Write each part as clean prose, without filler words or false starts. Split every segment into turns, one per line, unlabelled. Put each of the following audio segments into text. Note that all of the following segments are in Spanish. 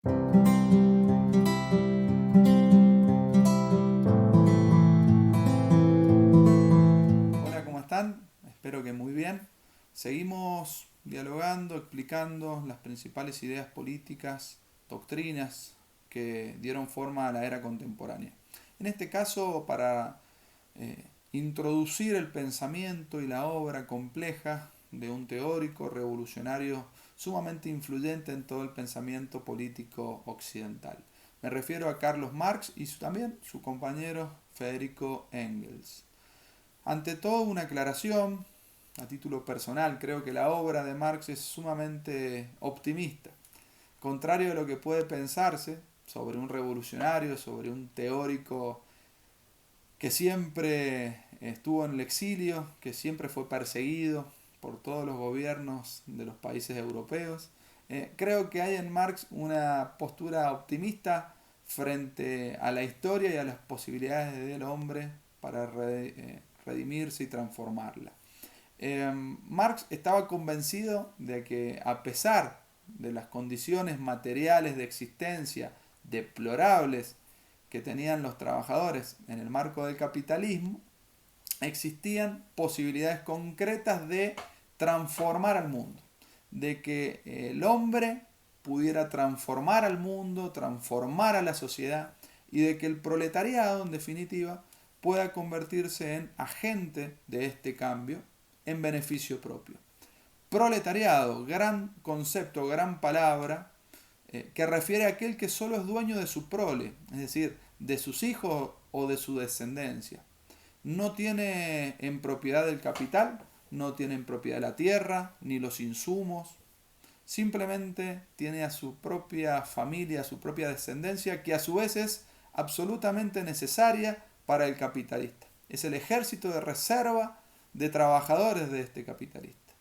Hola, ¿cómo están? Espero que muy bien. Seguimos dialogando, explicando las principales ideas políticas, doctrinas que dieron forma a la era contemporánea. En este caso, para introducir el pensamiento y la obra compleja de un teórico revolucionario sumamente influyente en todo el pensamiento político occidental. Me refiero a Carlos Marx y también su compañero Federico Engels. Ante todo, una aclaración a título personal. Creo que la obra de Marx es sumamente optimista. Contrario a lo que puede pensarse sobre un revolucionario, sobre un teórico que siempre estuvo en el exilio, que siempre fue perseguido por todos los gobiernos de los países europeos. Creo que hay en Marx una postura optimista frente a la historia y a las posibilidades del hombre para redimirse y transformarla. Marx estaba convencido de que a pesar de las condiciones materiales de existencia deplorables que tenían los trabajadores en el marco del capitalismo, existían posibilidades concretas de transformar al mundo, de que el hombre pudiera transformar al mundo, transformar a la sociedad y de que el proletariado, en definitiva, pueda convertirse en agente de este cambio en beneficio propio. Proletariado, gran concepto, gran palabra, que refiere a aquel que solo es dueño de su prole, es decir, de sus hijos o de su descendencia. No tiene en propiedad el capital, no tiene en propiedad la tierra, ni los insumos, simplemente tiene a su propia familia, a su propia descendencia, que a su vez es absolutamente necesaria para el capitalista. Es el ejército de reserva de trabajadores de este capitalista.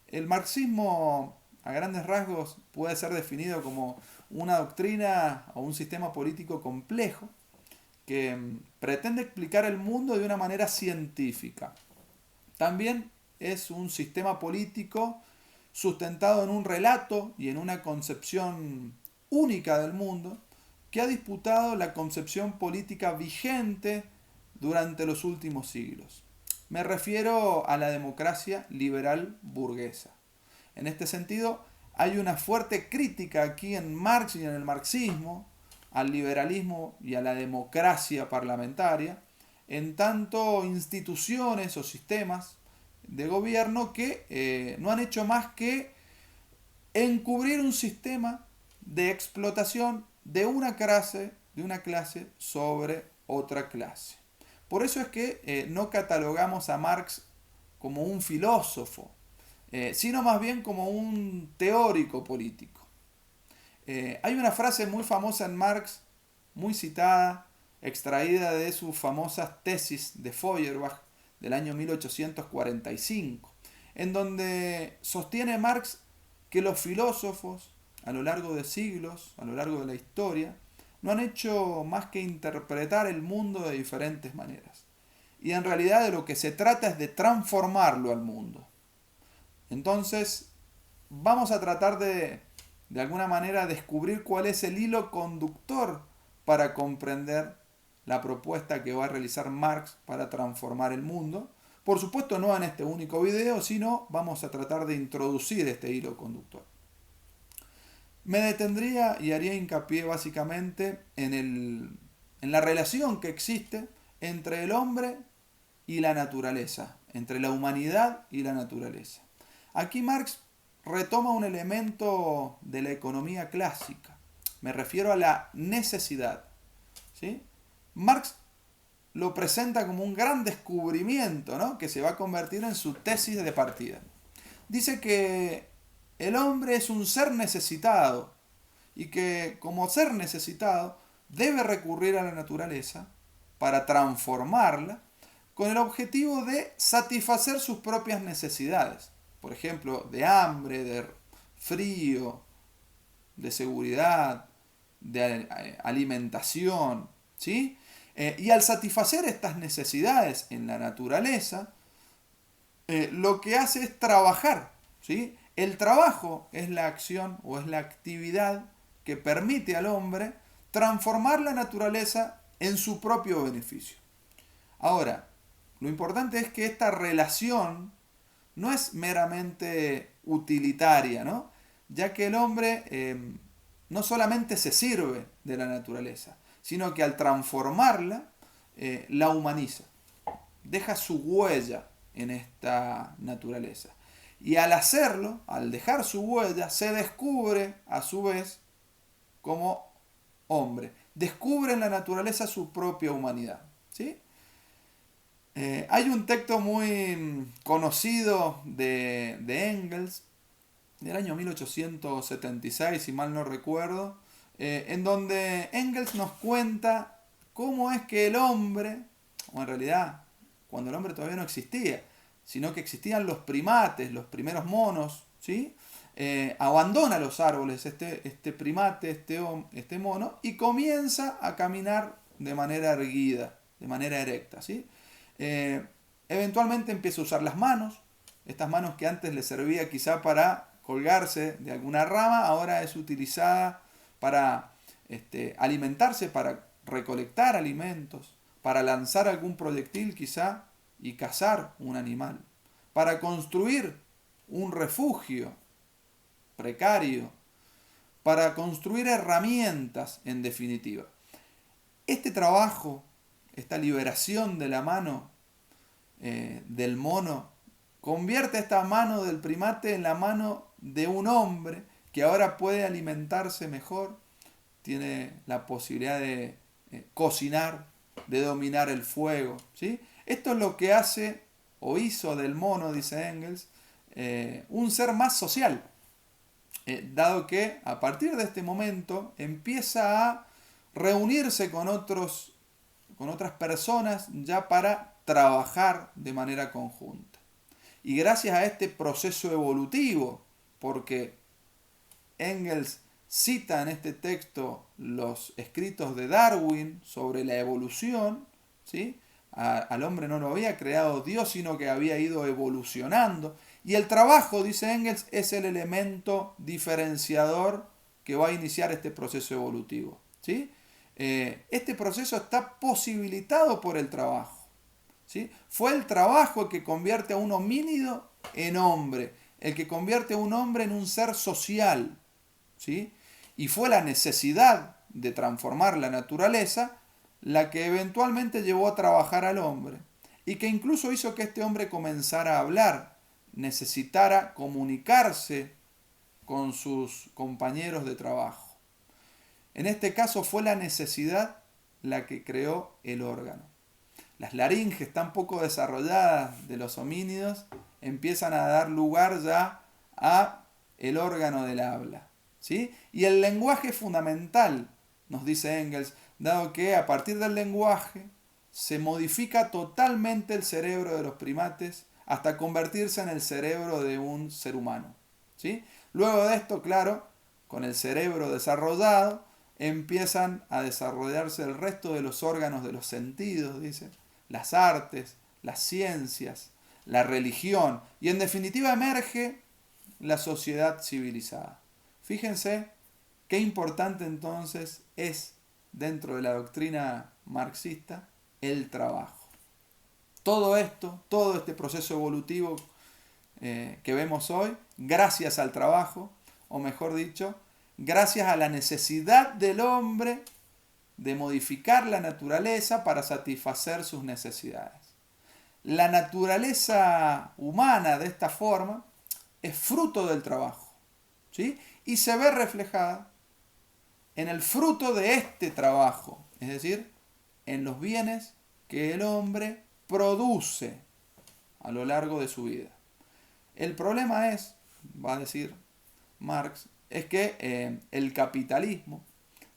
El marxismo, a grandes rasgos, puede ser definido como una doctrina o un sistema político complejo que pretende explicar el mundo de una manera científica. También es un sistema político sustentado en un relato y en una concepción única del mundo que ha disputado la concepción política vigente durante los últimos siglos. Me refiero a la democracia liberal burguesa. En este sentido, hay una fuerte crítica aquí en Marx y en el marxismo al liberalismo y a la democracia parlamentaria, en tanto instituciones o sistemas de gobierno que no han hecho más que encubrir un sistema de explotación de una clase sobre otra clase. Por eso es que no catalogamos a Marx como un filósofo, sino más bien como un teórico político. Hay una frase muy famosa en Marx, muy citada, extraída de sus famosas tesis de Feuerbach del año 1845, en donde sostiene Marx que los filósofos, a lo largo de siglos, a lo largo de la historia, no han hecho más que interpretar el mundo de diferentes maneras. Y en realidad de lo que se trata es de transformarlo al mundo. Entonces, vamos a tratar de alguna manera, descubrir cuál es el hilo conductor para comprender la propuesta que va a realizar Marx para transformar el mundo. Por supuesto, no en este único video, sino vamos a tratar de introducir este hilo conductor. Me detendría y haría hincapié básicamente en la relación que existe entre el hombre y la naturaleza, entre la humanidad y la naturaleza. Aquí Marx retoma un elemento de la economía clásica. Me refiero a la necesidad. ¿Sí? Marx lo presenta como un gran descubrimiento, ¿no?, que se va a convertir en su tesis de partida. Dice que el hombre es un ser necesitado y que como ser necesitado debe recurrir a la naturaleza para transformarla con el objetivo de satisfacer sus propias necesidades. Por ejemplo, de hambre, de frío, de seguridad, de alimentación, ¿sí? Y al satisfacer estas necesidades en la naturaleza, lo que hace es trabajar, ¿sí? El trabajo es la acción o es la actividad que permite al hombre transformar la naturaleza en su propio beneficio. Ahora, lo importante es que esta relación no es meramente utilitaria, ¿no? Ya que el hombre no solamente se sirve de la naturaleza, sino que al transformarla, la humaniza, deja su huella en esta naturaleza. Y al hacerlo, al dejar su huella, se descubre a su vez como hombre. Descubre en la naturaleza su propia humanidad. ¿Sí? Hay un texto muy conocido de Engels, del año 1876, si mal no recuerdo, en donde Engels nos cuenta cómo es que el hombre, o en realidad cuando el hombre todavía no existía, sino que existían los primates, los primeros monos, ¿sí? Abandona los árboles este primate, este mono, y comienza a caminar de manera erguida, de manera erecta, ¿sí? Eventualmente empieza a usar las manos, estas manos que antes le servía quizá para colgarse de alguna rama, ahora es utilizada para alimentarse, para recolectar alimentos, para lanzar algún proyectil quizá y cazar un animal, para construir un refugio precario, para construir herramientas en definitiva. Este trabajo, esta liberación de la mano del mono, convierte esta mano del primate en la mano de un hombre que ahora puede alimentarse mejor, tiene la posibilidad de cocinar, de dominar el fuego, ¿sí? Esto es lo que hace o hizo del mono, dice Engels, un ser más social, dado que a partir de este momento empieza a reunirse con otras personas ya para trabajar de manera conjunta. Y gracias a este proceso evolutivo, porque Engels cita en este texto los escritos de Darwin sobre la evolución, ¿sí? Al hombre no lo había creado Dios, sino que había ido evolucionando. Y el trabajo, dice Engels, es el elemento diferenciador que va a iniciar este proceso evolutivo, ¿sí? Este proceso está posibilitado por el trabajo, ¿sí? Fue el trabajo el que convierte a un homínido en hombre, el que convierte a un hombre en un ser social, ¿sí? Y fue la necesidad de transformar la naturaleza la que eventualmente llevó a trabajar al hombre y que incluso hizo que este hombre comenzara a hablar, necesitara comunicarse con sus compañeros de trabajo. En este caso fue la necesidad la que creó el órgano. Las laringes tan poco desarrolladas de los homínidos empiezan a dar lugar ya a el órgano del habla, ¿sí? Y el lenguaje es fundamental, nos dice Engels, dado que a partir del lenguaje se modifica totalmente el cerebro de los primates hasta convertirse en el cerebro de un ser humano, ¿sí? Luego de esto, claro, con el cerebro desarrollado, empiezan a desarrollarse el resto de los órganos de los sentidos, dice, las artes, las ciencias, la religión, y en definitiva emerge la sociedad civilizada. Fíjense qué importante entonces es dentro de la doctrina marxista el trabajo. Todo esto, todo este proceso evolutivo que vemos hoy, gracias al trabajo, o mejor dicho, gracias a la necesidad del hombre de modificar la naturaleza para satisfacer sus necesidades. La naturaleza humana de esta forma es fruto del trabajo, ¿sí? Y se ve reflejada en el fruto de este trabajo, es decir, en los bienes que el hombre produce a lo largo de su vida. El problema es, va a decir Marx, es que el capitalismo,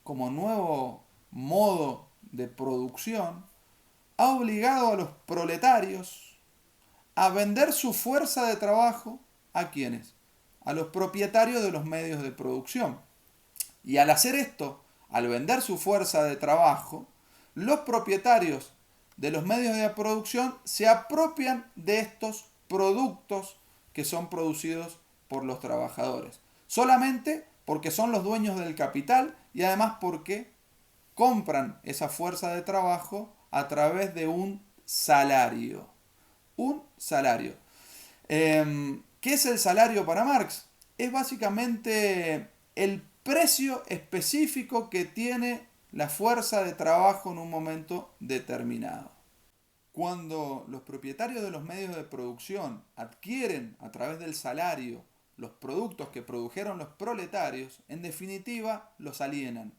como nuevo modo de producción, ha obligado a los proletarios a vender su fuerza de trabajo ¿a quiénes? A los propietarios de los medios de producción. Y al hacer esto, al vender su fuerza de trabajo, los propietarios de los medios de producción se apropian de estos productos que son producidos por los trabajadores, solamente porque son los dueños del capital y además porque compran esa fuerza de trabajo a través de un salario. Un salario. ¿Qué es el salario para Marx? Es básicamente el precio específico que tiene la fuerza de trabajo en un momento determinado. Cuando los propietarios de los medios de producción adquieren a través del salario los productos que produjeron los proletarios, en definitiva los alienan.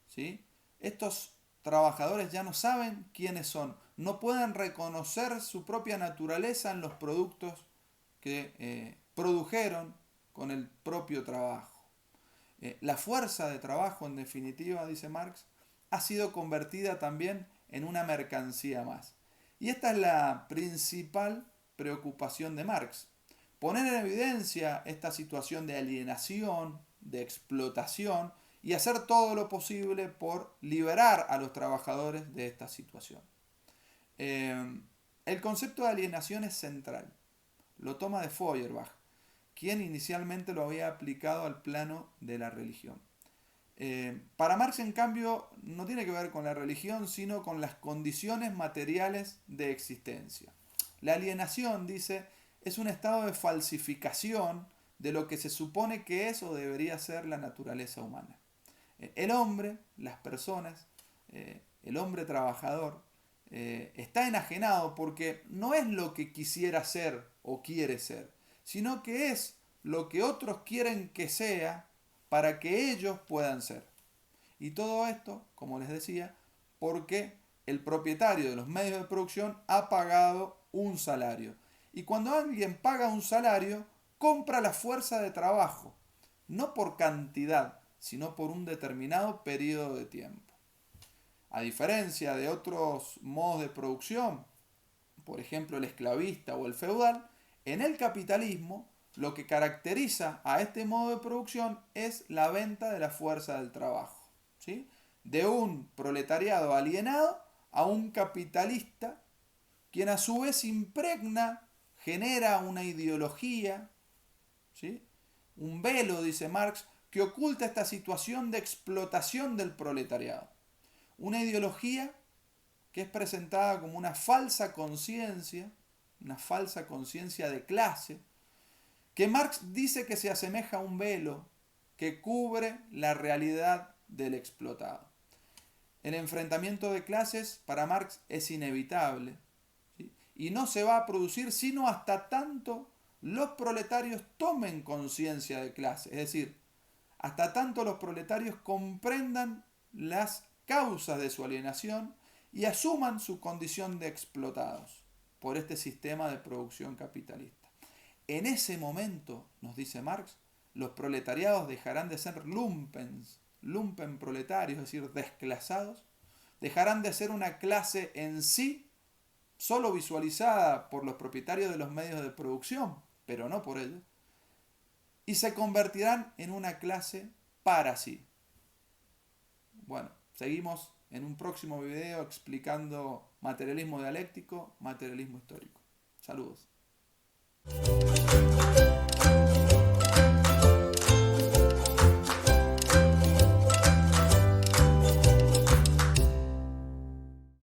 ¿Sí? Estos trabajadores ya no saben quiénes son, no pueden reconocer su propia naturaleza en los productos que produjeron con el propio trabajo. La fuerza de trabajo, en definitiva, dice Marx, ha sido convertida también en una mercancía más. Y esta es la principal preocupación de Marx. Poner en evidencia esta situación de alienación, de explotación, y hacer todo lo posible por liberar a los trabajadores de esta situación. El concepto de alienación es central. Lo toma de Feuerbach, quien inicialmente lo había aplicado al plano de la religión. Para Marx, en cambio, no tiene que ver con la religión, sino con las condiciones materiales de existencia. La alienación, dice, es un estado de falsificación de lo que se supone que es o debería ser la naturaleza humana. El hombre, las personas, el hombre trabajador, está enajenado porque no es lo que quisiera ser o quiere ser, sino que es lo que otros quieren que sea para que ellos puedan ser. Y todo esto, como les decía, porque el propietario de los medios de producción ha pagado un salario. Y cuando alguien paga un salario, compra la fuerza de trabajo, no por cantidad, sino por un determinado periodo de tiempo. A diferencia de otros modos de producción, por ejemplo el esclavista o el feudal, en el capitalismo lo que caracteriza a este modo de producción es la venta de la fuerza del trabajo, ¿sí? De un proletariado alienado a un capitalista, quien a su vez impregna, genera una ideología, ¿sí? Un velo, dice Marx, que oculta esta situación de explotación del proletariado. Una ideología que es presentada como una falsa conciencia de clase, que Marx dice que se asemeja a un velo que cubre la realidad del explotado. El enfrentamiento de clases para Marx es inevitable, ¿sí? Y no se va a producir sino hasta tanto los proletarios tomen conciencia de clase, es decir, hasta tanto los proletarios comprendan las causas de su alienación y asuman su condición de explotados por este sistema de producción capitalista. En ese momento, nos dice Marx, los proletariados dejarán de ser lumpen proletarios, es decir, desclasados, dejarán de ser una clase en sí, solo visualizada por los propietarios de los medios de producción, pero no por ellos, y se convertirán en una clase para sí. Bueno, seguimos en un próximo video explicando materialismo dialéctico, materialismo histórico. Saludos.